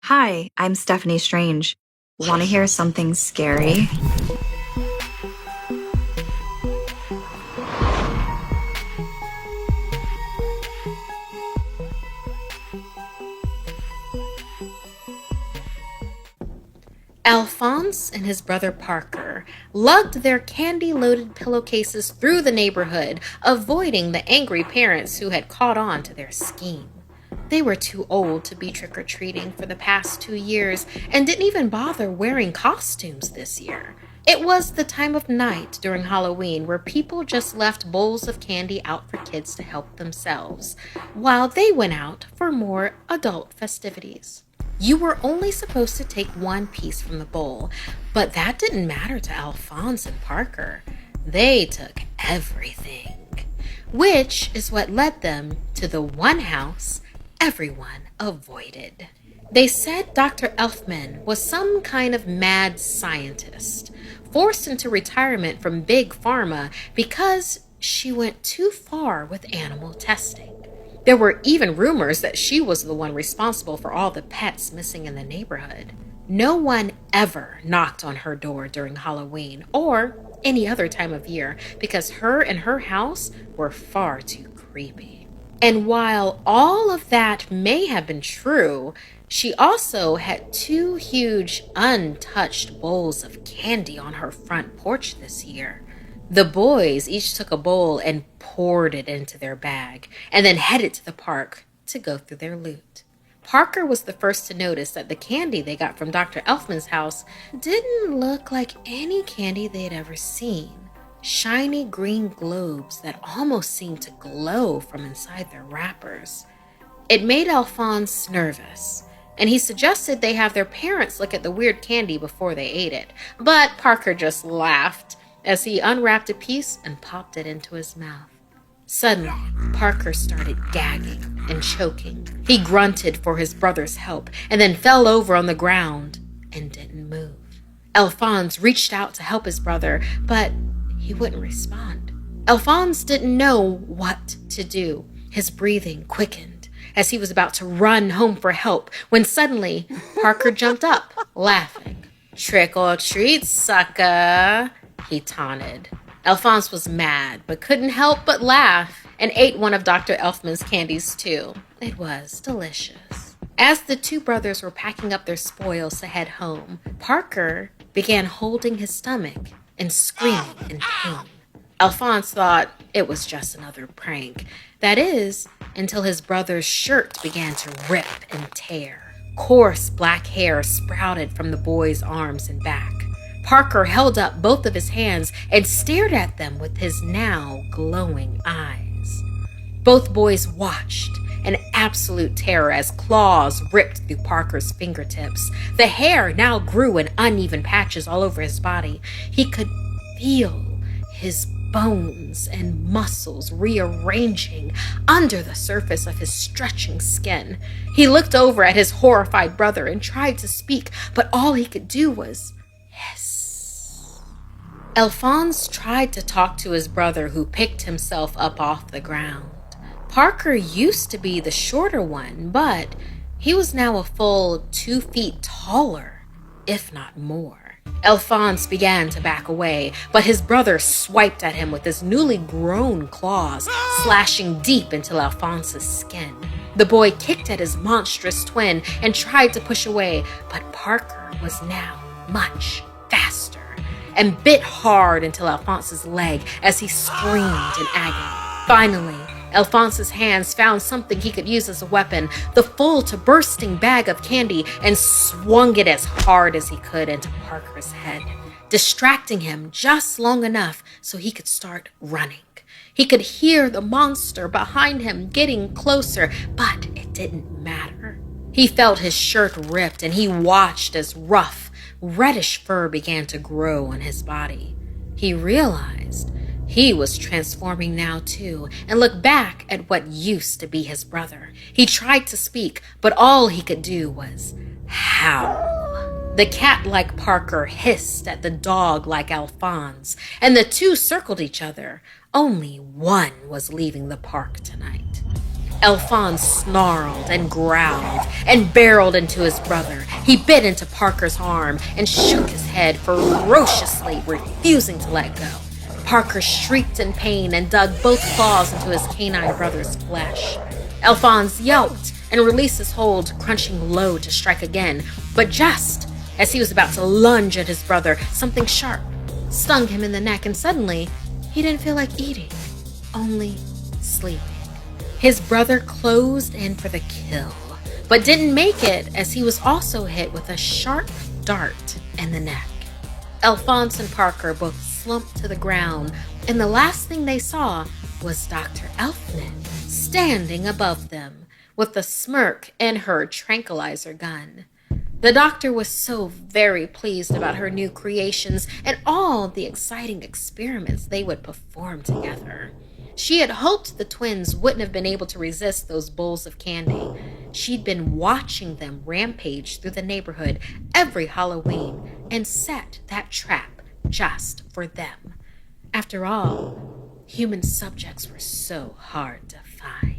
Hi, I'm Stephanie Strange. Want to hear something scary? Alphonse and his brother Parker lugged their candy-loaded pillowcases through the neighborhood, avoiding the angry parents who had caught on to their scheme. They were too old to be trick-or-treating for the past 2 years and didn't even bother wearing costumes this year. It was the time of night during Halloween where people just left bowls of candy out for kids to help themselves, while they went out for more adult festivities. You were only supposed to take one piece from the bowl, but that didn't matter to Alphonse and Parker. They took everything, which is what led them to the one house everyone avoided. They said Dr. Elfman was some kind of mad scientist, forced into retirement from Big Pharma because she went too far with animal testing. There were even rumors that she was the one responsible for all the pets missing in the neighborhood. No one ever knocked on her door during Halloween or any other time of year because her and her house were far too creepy. And while all of that may have been true, she also had two huge untouched bowls of candy on her front porch this year. The boys each took a bowl and poured it into their bag, and then headed to the park to go through their loot. Parker was the first to notice that the candy they got from Dr. Elfman's house didn't look like any candy they'd ever seen. Shiny green globes that almost seemed to glow from inside their wrappers. It made Alphonse nervous, and he suggested they have their parents look at the weird candy before they ate it. But Parker just laughed as he unwrapped a piece and popped it into his mouth. Suddenly, Parker started gagging and choking. He grunted for his brother's help and then fell over on the ground and didn't move. Alphonse reached out to help his brother, but he wouldn't respond. Alphonse didn't know what to do. His breathing quickened as he was about to run home for help when suddenly Parker jumped up, laughing. "Trick or treat, sucker," he taunted. Alphonse was mad, but couldn't help but laugh, and ate one of Dr. Elfman's candies too. It was delicious. As the two brothers were packing up their spoils to head home, Parker began holding his stomach and screaming in pain. Alphonse thought it was just another prank. That is, until his brother's shirt began to rip and tear. Coarse black hair sprouted from the boy's arms and back. Parker held up both of his hands and stared at them with his now glowing eyes. Both boys watched in absolute terror as claws ripped through Parker's fingertips. The hair now grew in uneven patches all over his body. He could feel his bones and muscles rearranging under the surface of his stretching skin. He looked over at his horrified brother and tried to speak, but all he could do was hiss. Alphonse tried to talk to his brother, who picked himself up off the ground. Parker used to be the shorter one, but he was now a full 2 feet taller, if not more. Alphonse began to back away, but his brother swiped at him with his newly grown claws, slashing deep into Alphonse's skin. The boy kicked at his monstrous twin and tried to push away, but Parker was now much faster and bit hard into Alphonse's leg as he screamed in agony. Finally, Alphonse's hands found something he could use as a weapon, the full to bursting bag of candy, and swung it as hard as he could into Parker's head, distracting him just long enough so he could start running. He could hear the monster behind him getting closer, but it didn't matter. He felt his shirt ripped, and he watched as rough, reddish fur began to grow on his body. He realized he was transforming now too, and looked back at what used to be his brother. He tried to speak, but all he could do was howl. The cat-like Parker hissed at the dog-like Alphonse, and the two circled each other. Only one was leaving the park tonight. Alphonse snarled and growled and barreled into his brother. He bit into Parker's arm and shook his head ferociously, refusing to let go. Parker shrieked in pain and dug both claws into his canine brother's flesh. Alphonse yelped and released his hold, crunching low to strike again. But just as he was about to lunge at his brother, something sharp stung him in the neck, and suddenly he didn't feel like eating, only sleeping. His brother closed in for the kill, but didn't make it, as he was also hit with a sharp dart in the neck. Alphonse and Parker both slumped to the ground, and the last thing they saw was Dr. Elfman standing above them with a smirk and her tranquilizer gun. The doctor was so very pleased about her new creations and all the exciting experiments they would perform together. She had hoped the twins wouldn't have been able to resist those bowls of candy. She'd been watching them rampage through the neighborhood every Halloween and set that trap just for them. After all, human subjects were so hard to find.